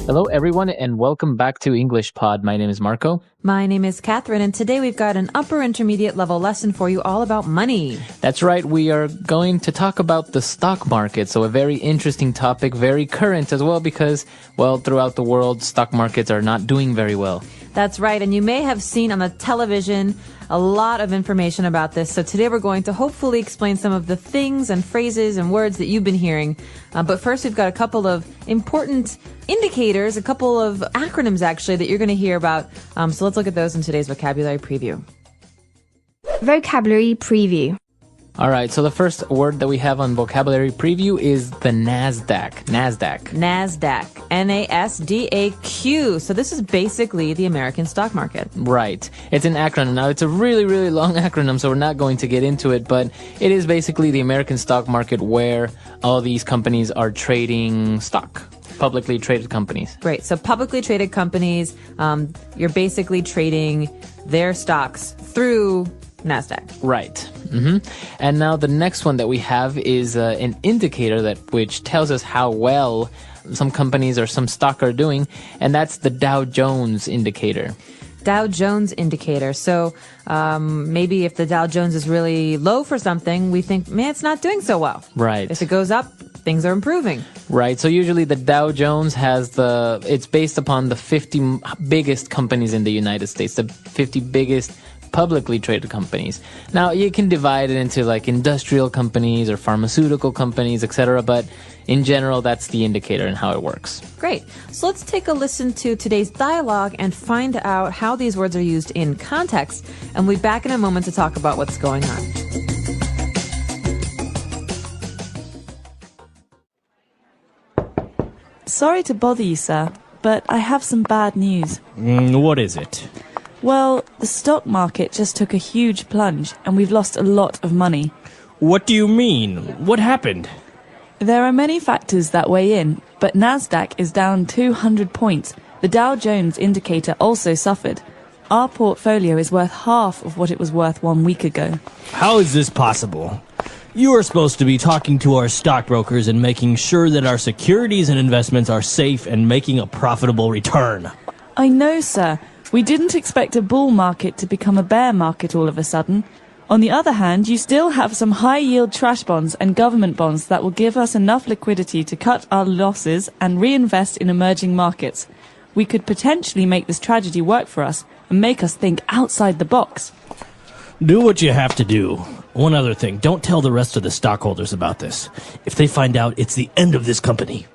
Hello, everyone, and welcome back to English Pod. My name is Marco. My name is Catherine, and today we've got an upper intermediate level lesson for you all about money. That's right. We are going to talk about the stock market. So a very interesting topic, very current as well, because, well, throughout the world, stock markets are not doing very well. That's right. And you may have seen on the television a lot of information about this. So today we're going to hopefully explain some of the things and phrases and words that you've been hearing. But first, we've got a couple of important indicators, a couple of acronyms, actually, that you're going to hear about. So let's look at those in today's vocabulary preview. Vocabulary preview. All right, so the first word that we have on vocabulary preview is the NASDAQ. NASDAQ. NASDAQ. So this is basically the American stock market. Right. It's an acronym. Now, it's a really, really long acronym, so we're not going to get into it, but it is basically the American stock market where all these companies are trading stock. Publicly traded companies. Right. So publicly traded companies, you're basically trading their stocks through NASDAQ. Right. And now the next one that we have is an indicator which tells us how well some companies or some stock are doing, and that's the Dow Jones indicator. Dow Jones indicator. So maybe if the Dow Jones is really low for something, we think, man, it's not doing so well. Right. If it goes up, things are improving. Right. So usually the Dow Jones it's based upon the 50 biggest companies in the United States, the 50 biggest publicly traded companies. Now, you can divide it into like industrial companies or pharmaceutical companies, etc., but in general, that's the indicator and how it works. Great. So let's take a listen to today's dialogue and find out how these words are used in context. And we'll be back in a moment to talk about what's going on. Sorry to bother you, sir, but I have some bad news. What is it? Well, the stock market just took a huge plunge, and we've lost a lot of money. What do you mean? What happened? There are many factors that weigh in, but NASDAQ is down 200 points. The Dow Jones indicator also suffered. Our portfolio is worth half of what it was worth 1 week ago. How is this possible? You are supposed to be talking to our stockbrokers and making sure that our securities and investments are safe and making a profitable return. I know, sir. We didn't expect a bull market to become a bear market all of a sudden. On the other hand, you still have some high-yield trash bonds and government bonds that will give us enough liquidity to cut our losses and reinvest in emerging markets. We could potentially make this tragedy work for us and make us think outside the box. Do what you have to do. One other thing, don't tell the rest of the stockholders about this. If they find out, it's the end of this company.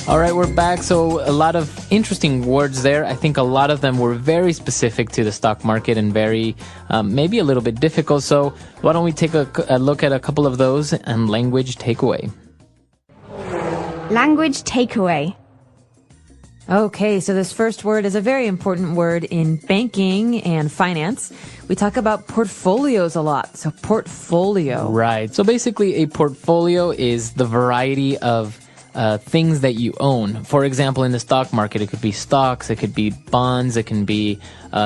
All right, we're back. So a lot of interesting words there. I think a lot of them were very specific to the stock market and very, maybe a little bit difficult. So why don't we take a look at a couple of those and language takeaway. Language takeaway. Okay, so this first word is a very important word in banking and finance. We talk about portfolios a lot. So portfolio. Right. So basically a portfolio is the variety of things that you own. For example, in the stock market, it could be stocks, it could be bonds, it can be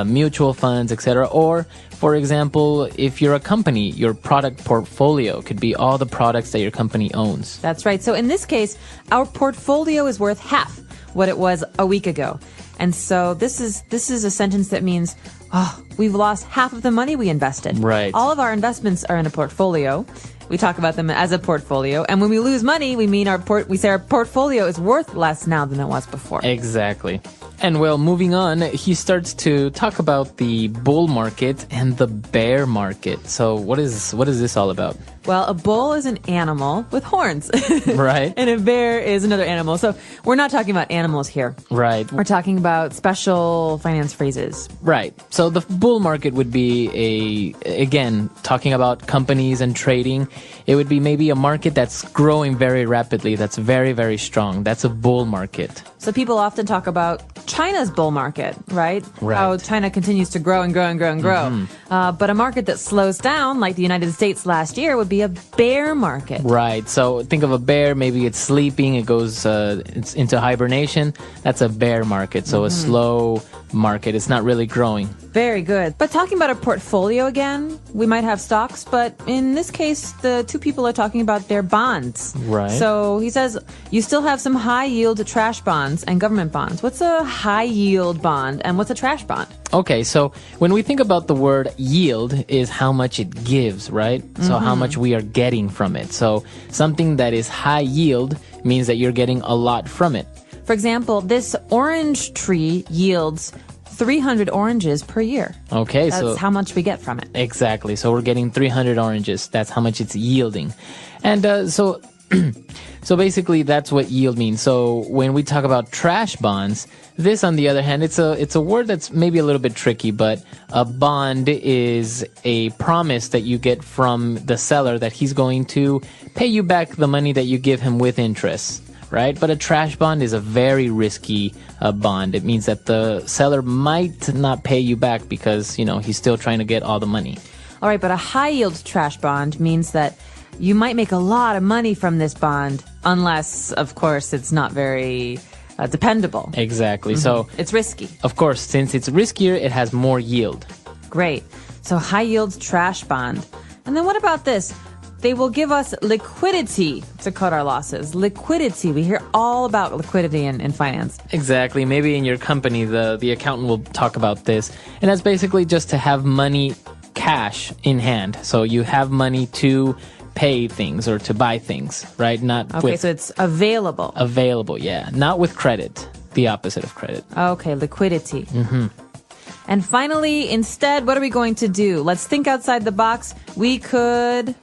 mutual funds, etc. Or, for example, if you're a company, your product portfolio could be all the products that your company owns. That's right. So in this case, our portfolio is worth half what it was a week ago. And so this is a sentence that means, we've lost half of the money we invested. Right. All of our investments are in a portfolio. We talk about them as a portfolio. And when we lose money, we mean we say our portfolio is worth less now than it was before. Exactly. And well, moving on, he starts to talk about the bull market and the bear market. So what is this all about? Well, a bull is an animal with horns. Right. And a bear is another animal. So we're not talking about animals here. Right. We're talking about special finance phrases. Right. So the bull market would be again, talking about companies and trading. It would be maybe a market that's growing very rapidly, that's very, very strong. That's a bull market. So people often talk about China's bull market, right? Right. How China continues to grow and grow and grow and grow. Mm-hmm. But a market that slows down, like the United States last year, would be a bear market. Right. So think of a bear, maybe it's sleeping, it goes it's into hibernation. That's a bear market. So a slow market. It's not really growing. Very good. But talking about a portfolio again, we might have stocks, but in this case, the two people are talking about their bonds. Right. So he says you still have some high-yield trash bonds and government bonds. What's a high-yield bond and what's a trash bond? Okay, so when we think about the word yield is how much it gives, right? So how much we are getting from it. So something that is high yield means that you're getting a lot from it. For example, this orange tree yields 300 oranges per year. Okay, That's so how much we get from it. exactly. So we're getting 300 oranges. That's how much it's yielding. And so so basically that's what yield means. So when we talk about trash bonds, this on the other hand, it's a word that's maybe a little bit tricky, but a bond is a promise that you get from the seller that he's going to pay you back the money that you give him with interest. Right? But a trash bond is a very risky bond. It means that the seller might not pay you back because, he's still trying to get all the money. All right, but a high-yield trash bond means that you might make a lot of money from this bond unless, of course, it's not very dependable. Exactly. So, It's risky. of course, since it's riskier, it has more yield. Great. So high-yield trash bond. And then what about this? They will give us liquidity to cut our losses. Liquidity. We hear all about liquidity in finance. Exactly. Maybe in your company, the accountant will talk about this. And that's basically just to have money, cash in hand. So you have money to pay things or to buy things, right? Not Okay, with so it's available. available, yeah. Not with credit. The opposite of credit. Okay, liquidity. And finally, instead, what are we going to do? Let's think outside the box. We could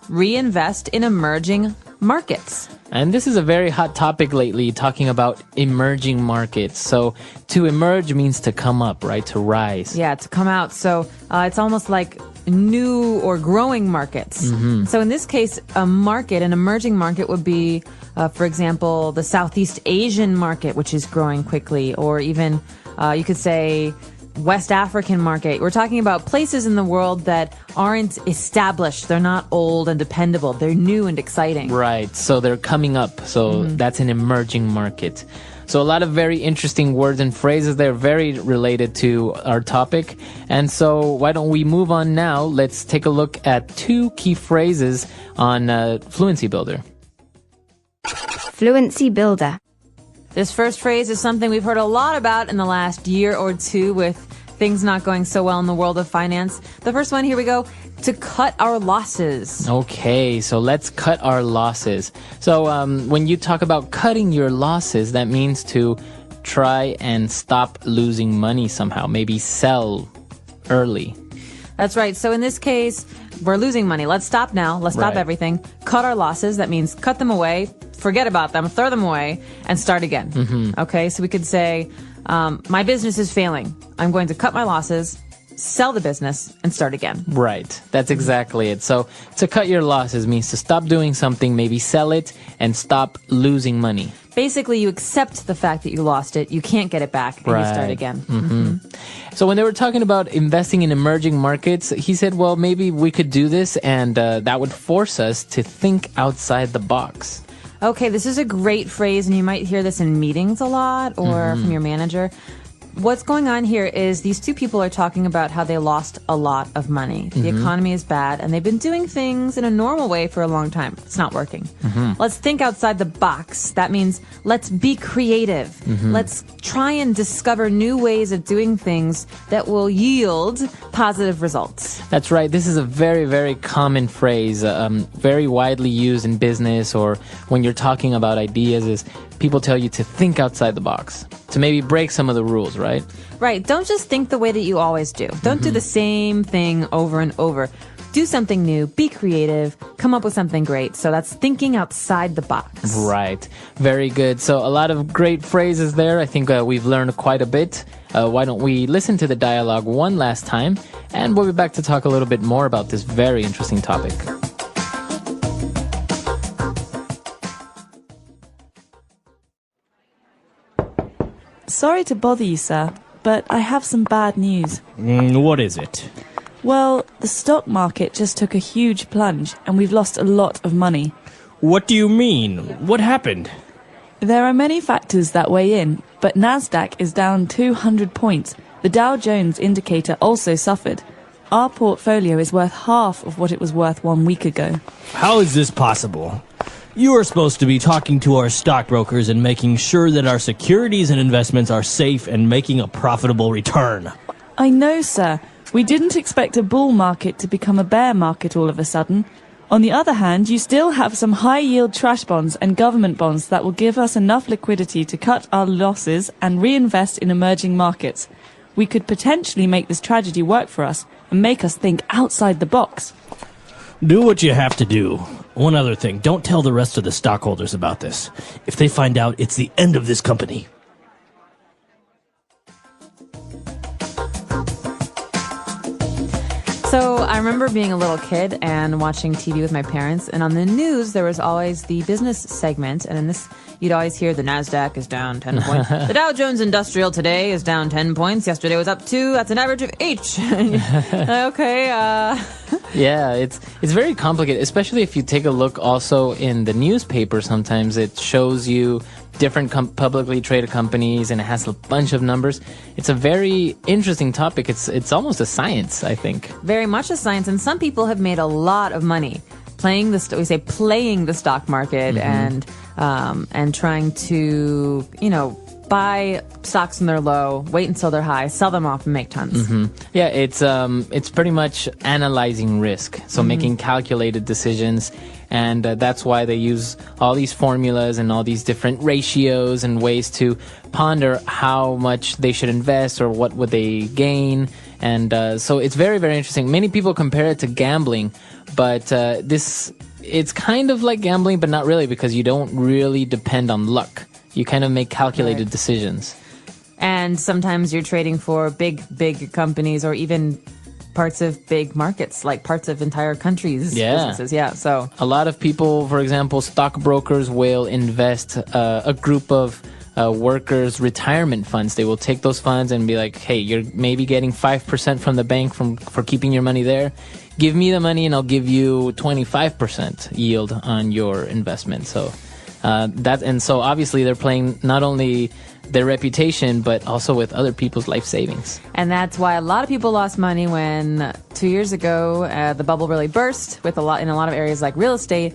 reinvest in emerging markets. And this is a very hot topic lately, talking about emerging markets. So to emerge means to come up, right? To rise. Yeah, to come out. So it's almost like new or growing markets. So in this case, an emerging market would be, for example, the Southeast Asian market, which is growing quickly, or even you could say West African market. We're talking about places in the world that aren't established. They're not old and dependable. They're new and exciting. Right. So they're coming up. So that's an emerging market. So a lot of very interesting words and phrases. They're very related to our topic. And so why don't we move on now? Let's take a look at two key phrases on Fluency Builder. Fluency Builder. This first phrase is something we've heard a lot about in the last year or two with things not going so well in the world of finance. The first one, here we go, to cut our losses. Okay, so let's cut our losses. So when you talk about cutting your losses, that means to try and stop losing money somehow. Maybe sell early. That's right. So in this case, we're losing money. Let's stop now. Let's stop Right. everything. Cut our losses. That means cut them away, forget about them, throw them away, and start again. Okay, so we could say, my business is failing. I'm going to cut my losses, sell the business, and start again. Right. That's exactly it. So to cut your losses means to stop doing something, maybe sell it, and stop losing money. Basically, you accept the fact that you lost it, you can't get it back, and you start again. So when they were talking about investing in emerging markets, he said, well, maybe we could do this, and that would force us to think outside the box. Okay, this is a great phrase, and you might hear this in meetings a lot or from your manager. What's going on here is these two people are talking about how they lost a lot of money. The economy is bad, and they've been doing things in a normal way for a long time. It's not working. Let's think outside the box. That means let's be creative. Let's try and discover new ways of doing things that will yield positive results. That's right. This is a very, very common phrase, very widely used in business or when you're talking about ideas is people tell you to think outside the box, to maybe break some of the rules, right? Right. Don't just think the way that you always do. Don't do the same thing over and over. Do something new, be creative, come up with something great. So that's thinking outside the box. Right. Very good. So a lot of great phrases there. I think we've learned quite a bit. Why don't we listen to the dialogue one last time, and we'll be back to talk a little bit more about this very interesting topic. Sorry to bother you, sir, but I have some bad news. What is it? Well, the stock market just took a huge plunge, and we've lost a lot of money. What do you mean? What happened? There are many factors that weigh in, but Nasdaq is down 200 points, The Dow Jones indicator also suffered. Our portfolio is worth half of what it was worth 1 week ago. How is this possible? You are supposed to be talking to our stockbrokers and making sure that our securities and investments are safe and making a profitable return. I know, sir. We didn't expect a bull market to become a bear market all of a sudden. On the other hand, you still have some high-yield trash bonds and government bonds that will give us enough liquidity to cut our losses and reinvest in emerging markets. We could potentially make this tragedy work for us and make us think outside the box. Do what you have to do. One other thing, don't tell the rest of the stockholders about this. If they find out, it's the end of this company. So I remember being a little kid and watching TV with my parents, and on the news there was always the business segment, and in this you'd always hear the NASDAQ is down 10 points. The Dow Jones Industrial today is down 10 points. Yesterday was up 2. That's an average of 8. Okay. Yeah, it's very complicated, especially if you take a look also in the newspaper. Sometimes it shows you different publicly traded companies, and it has a bunch of numbers. It's a very interesting topic. It's almost a science, I think. Very much a science, and some people have made a lot of money playing the stock market and trying to buy stocks when they're low, wait until they're high, sell them off, and make tons. Yeah, it's pretty much analyzing risk, so making calculated decisions. And that's why they use all these formulas and all these different ratios and ways to ponder how much they should invest or what would they gain. And so it's very, very interesting. Many people compare it to gambling, but it's kind of like gambling, but not really, because you don't really depend on luck. You kind of make calculated decisions. And sometimes you're trading for big companies, or even parts of big markets, like parts of entire countries' businesses. Yeah, so a lot of people, for example, stockbrokers will invest a group of workers' retirement funds. They will take those funds and be like, hey, you're maybe getting 5% from the bank for keeping your money there. Give me the money and I'll give you 25% yield on your investment. So so obviously they're playing not only their reputation, but also with other people's life savings. And that's why a lot of people lost money when 2 years ago the bubble really burst in a lot of areas like real estate.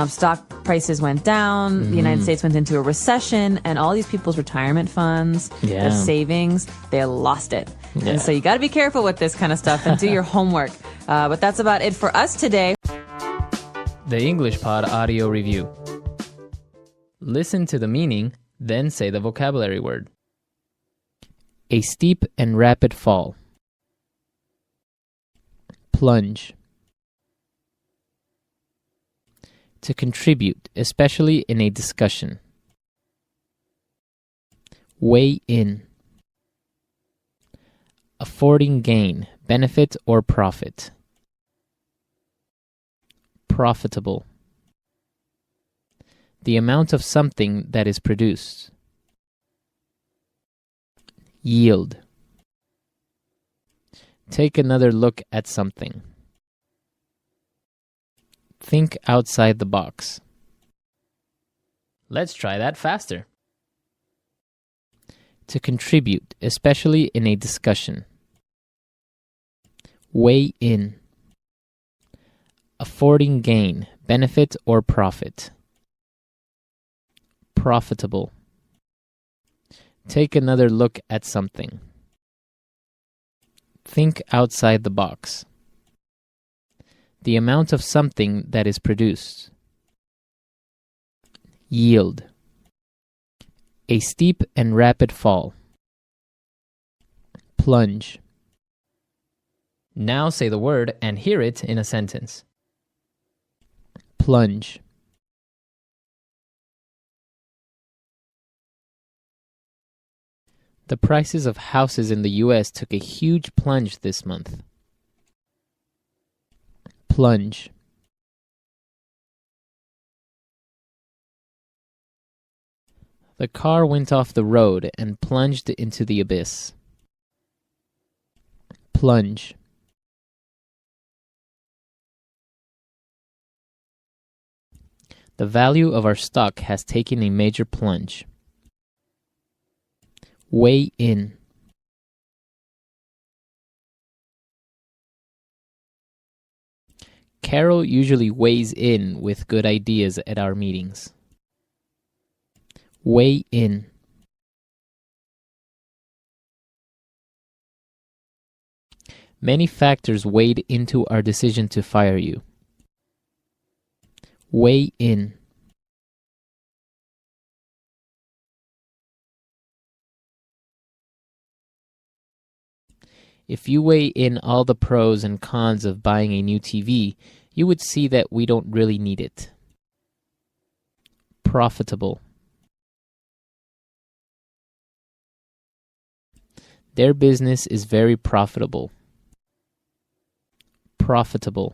Stock prices went down. The United States went into a recession, and all these people's retirement funds, their savings, they lost it. Yeah. And so you got to be careful with this kind of stuff and do your homework. But that's about it for us today. The English Pod Audio Review. Listen to the meaning, then say the vocabulary word. A steep and rapid fall. Plunge. To contribute, especially in a discussion. Weigh in. Affording gain, benefit or profit. Profitable. The amount of something that is produced. Yield. Take another look at something. Think outside the box. Let's try that faster. To contribute, especially in a discussion. Weigh in. Affording gain, benefit or profit. Profitable. Take another look at something. Think outside the box. The amount of something that is produced. Yield. A steep and rapid fall. Plunge. Now say the word and hear it in a sentence. Plunge. The prices of houses in the U.S. took a huge plunge this month. Plunge. The car went off the road and plunged into the abyss. Plunge. The value of our stock has taken a major plunge. Weigh in. Carol usually weighs in with good ideas at our meetings. Weigh in. Many factors weighed into our decision to fire you. Weigh in. If you weigh in all the pros and cons of buying a new TV, you would see that we don't really need it. Profitable. Their business is very profitable. Profitable.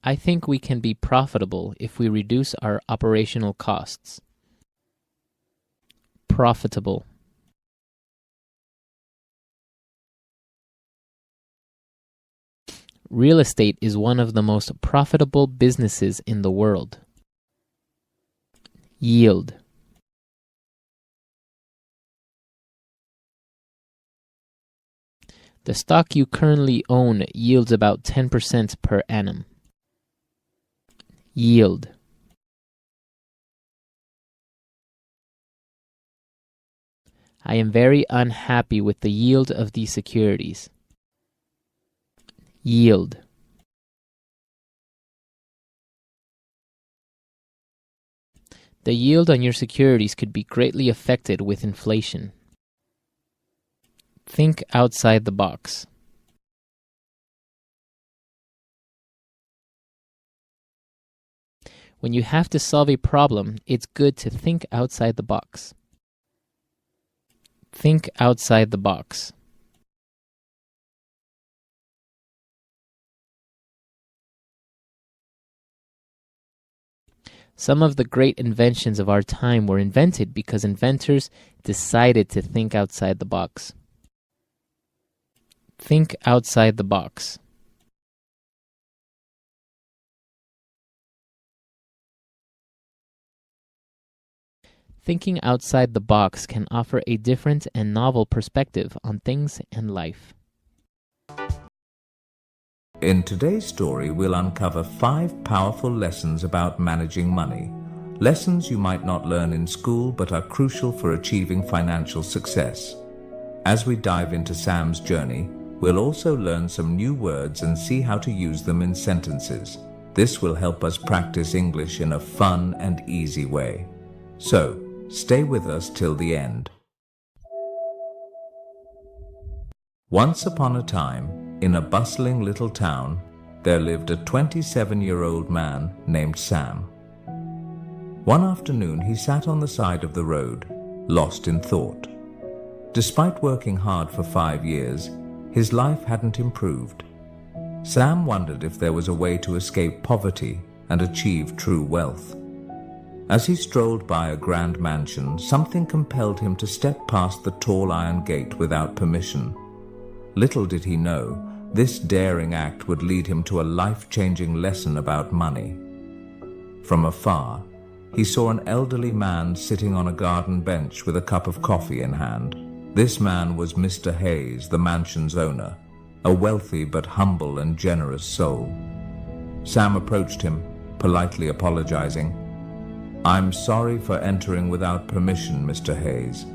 I think we can be profitable if we reduce our operational costs. Profitable. Real estate is one of the most profitable businesses in the world. Yield. The stock you currently own yields about 10% per annum. Yield. I am very unhappy with the yield of these securities. Yield. The yield on your securities could be greatly affected with inflation. Think outside the box. When you have to solve a problem, it's good to think outside the box. Think outside the box. Some of the great inventions of our time were invented because inventors decided to think outside the box. Think outside the box. Thinking outside the box can offer a different and novel perspective on things and life. In today's story, we'll uncover 5 powerful lessons about managing money. Lessons you might not learn in school but are crucial for achieving financial success. As we dive into Sam's journey, we'll also learn some new words and see how to use them in sentences. This will help us practice English in a fun and easy way. So, stay with us till the end. Once upon a time, in a bustling little town, there lived a 27-year-old man named Sam. One afternoon, he sat on the side of the road, lost in thought. Despite working hard for 5 years, his life hadn't improved. Sam wondered if there was a way to escape poverty and achieve true wealth. As he strolled by a grand mansion, something compelled him to step past the tall iron gate without permission. Little did he know, this daring act would lead him to a life-changing lesson about money. From afar, he saw an elderly man sitting on a garden bench with a cup of coffee in hand. This man was Mr. Hayes, the mansion's owner, a wealthy but humble and generous soul. Sam approached him, politely apologizing. "I'm sorry for entering without permission, Mr. Hayes."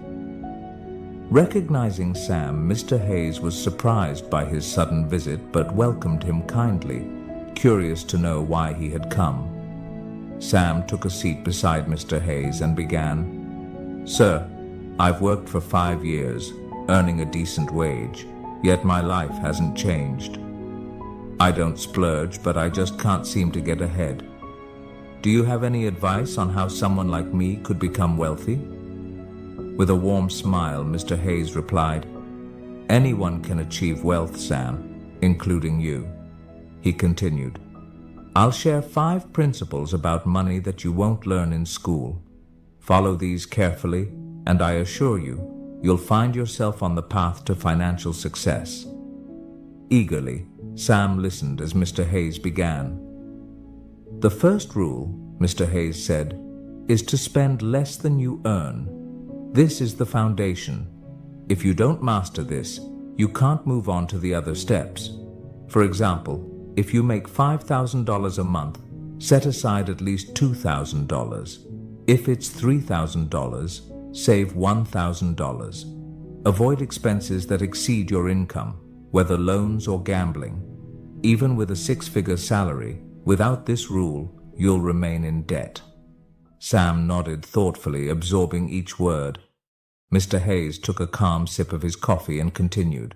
Recognizing Sam, Mr. Hayes was surprised by his sudden visit but welcomed him kindly, curious to know why he had come. Sam took a seat beside Mr. Hayes and began, "Sir, I've worked for 5 years, earning a decent wage, yet my life hasn't changed. I don't splurge, but I just can't seem to get ahead. Do you have any advice on how someone like me could become wealthy?" With a warm smile, Mr. Hayes replied, "Anyone can achieve wealth, Sam, including you." He continued, "I'll share 5 principles about money that you won't learn in school. Follow these carefully, and I assure you, you'll find yourself on the path to financial success." Eagerly, Sam listened as Mr. Hayes began. "The first rule," Mr. Hayes said, "is to spend less than you earn. This is the foundation. If you don't master this, you can't move on to the other steps. For example, if you make $5,000 a month, set aside at least $2,000. If it's $3,000, save $1,000. Avoid expenses that exceed your income, whether loans or gambling. Even with a six-figure salary, without this rule, you'll remain in debt. Sam nodded thoughtfully, absorbing each word. Mr. Hayes took a calm sip of his coffee and continued.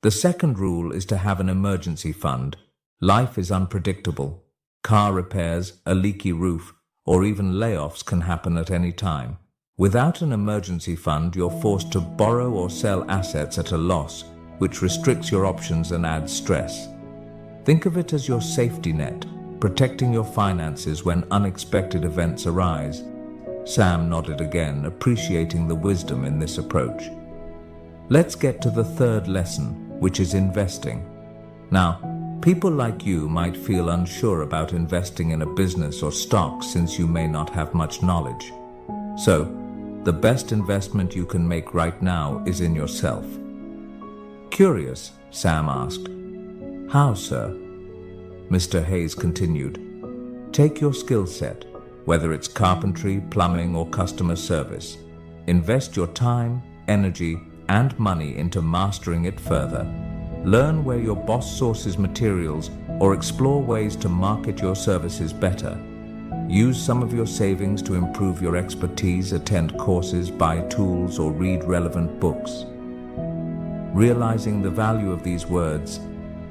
The second rule is to have an emergency fund. Life is unpredictable. Car repairs, a leaky roof, or even layoffs can happen at any time. Without an emergency fund, you're forced to borrow or sell assets at a loss, which restricts your options and adds stress. Think of it as your safety net, protecting your finances when unexpected events arise. Sam nodded again, appreciating the wisdom in this approach. Let's get to the third lesson, which is investing. Now, people like you might feel unsure about investing in a business or stock since you may not have much knowledge. So, the best investment you can make right now is in yourself. Curious, Sam asked. How, sir? Mr. Hayes continued. Take your skill set, whether it's carpentry, plumbing, or customer service. Invest your time, energy, and money into mastering it further. Learn where your boss sources materials or explore ways to market your services better. Use some of your savings to improve your expertise, attend courses, buy tools, or read relevant books. Realizing the value of these words,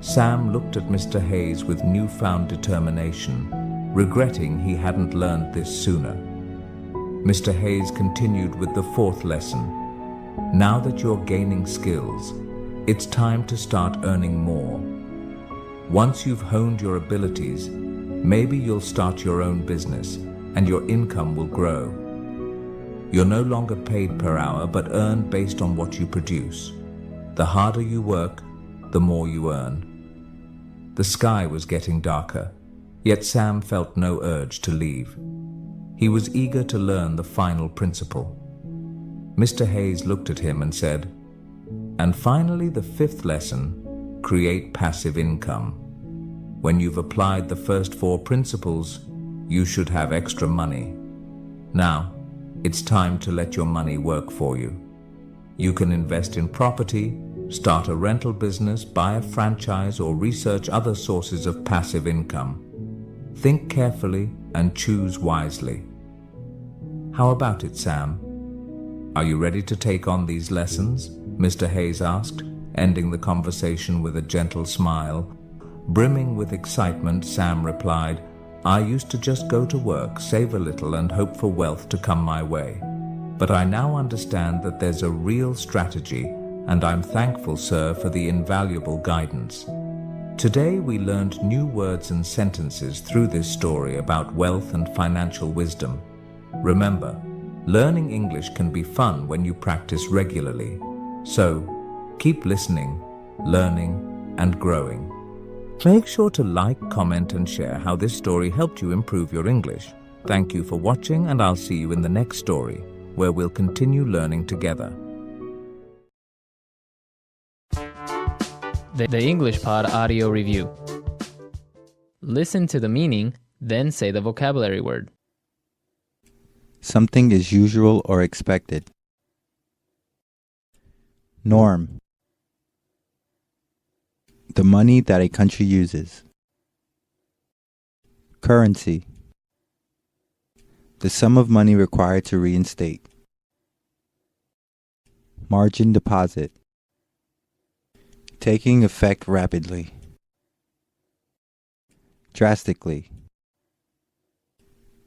Sam looked at Mr. Hayes with newfound determination, regretting he hadn't learned this sooner. Mr. Hayes continued with the fourth lesson. Now that you're gaining skills, it's time to start earning more. Once you've honed your abilities, maybe you'll start your own business and your income will grow. You're no longer paid per hour but earned based on what you produce. The harder you work, the more you earn. The sky was getting darker, yet Sam felt no urge to leave. He was eager to learn the final principle. Mr. Hayes looked at him and said, and finally, the fifth lesson, create passive income. When you've applied the first four principles, you should have extra money. Now, it's time to let your money work for you. You can invest in property, start a rental business, buy a franchise, or research other sources of passive income. Think carefully and choose wisely. How about it, Sam? Are you ready to take on these lessons? Mr. Hayes asked, ending the conversation with a gentle smile. Brimming with excitement, Sam replied, I used to just go to work, save a little, and hope for wealth to come my way. But I now understand that there's a real strategy, and I'm thankful, sir, for the invaluable guidance. Today we learned new words and sentences through this story about wealth and financial wisdom. Remember, learning English can be fun when you practice regularly. So, keep listening, learning, and growing. Make sure to like, comment, and share how this story helped you improve your English. Thank you for watching, and I'll see you in the next story, where we'll continue learning together. The English Pod Audio Review. Listen to the meaning, then say the vocabulary word. Something is usual or expected. Norm. The money that a country uses. Currency. The sum of money required to reinstate. Margin deposit. Taking effect rapidly. Drastically.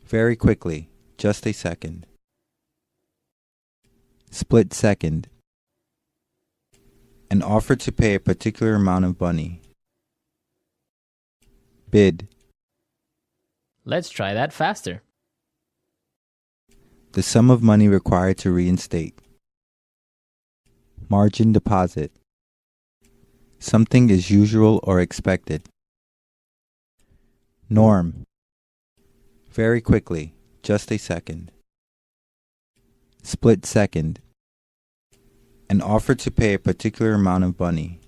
Very quickly, just a second. Split second. An offer to pay a particular amount of money. Bid. Let's try that faster. The sum of money required to reinstate. Margin deposit. Something is usual or expected. Norm. Very quickly, just a second. Split second. An offer to pay a particular amount of money.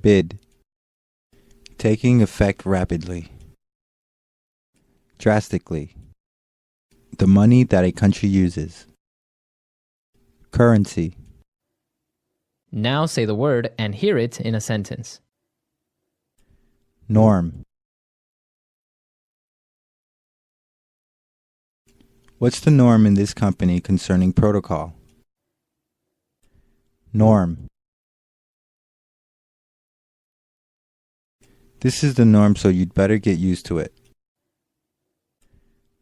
Bid. Taking effect rapidly. Drastically. The money that a country uses. Currency. Now say the word and hear it in a sentence. Norm. What's the norm in this company concerning protocol? Norm. This is the norm, so you'd better get used to it.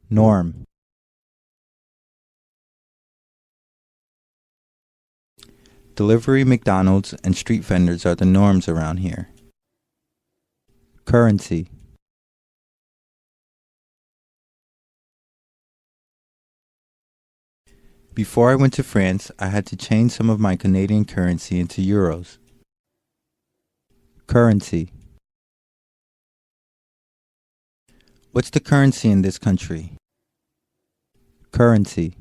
Norm. Delivery, McDonald's, and street vendors are the norms around here. Currency. Before I went to France, I had to change some of my Canadian currency into euros. Currency. What's the currency in this country? Currency.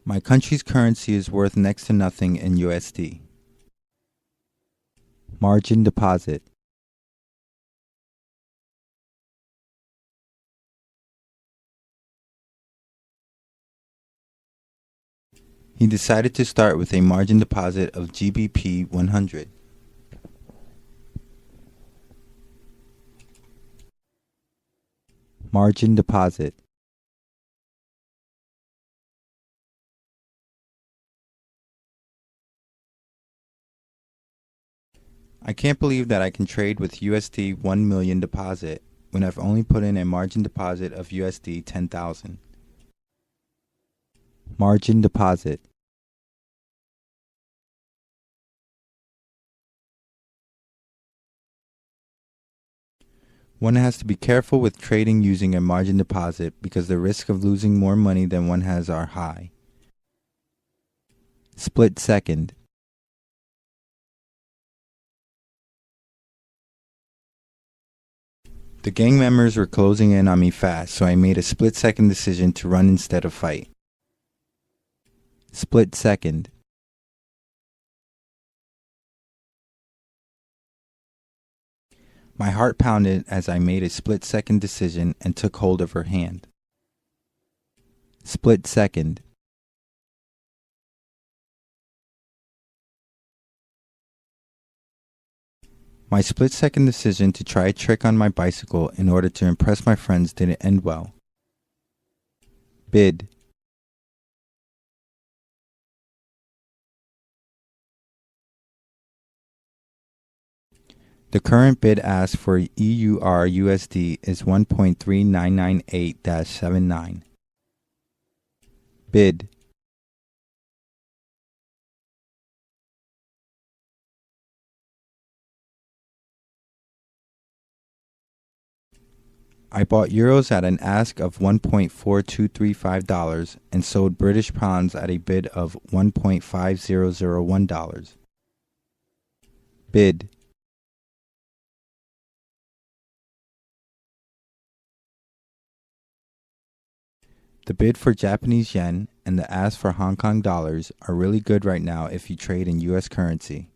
My country's currency is worth next to nothing in USD. Margin deposit. He decided to start with a margin deposit of GBP 100. Margin deposit. I can't believe that I can trade with USD 1 million deposit when I've only put in a margin deposit of USD 10,000. Margin deposit. One has to be careful with trading using a margin deposit because the risk of losing more money than one has are high. Split second. The gang members were closing in on me fast, so I made a split-second decision to run instead of fight. Split second. My heart pounded as I made a split-second decision and took hold of her hand. Split second. My split-second decision to try a trick on my bicycle in order to impress my friends didn't end well. Bid. The current bid ask for EUR USD is 1.3998-79. Bid. I bought euros at an ask of $1.4235 and sold British pounds at a bid of $1.5001. Bid. The bid for Japanese yen and the ask for Hong Kong dollars are really good right now if you trade in US currency.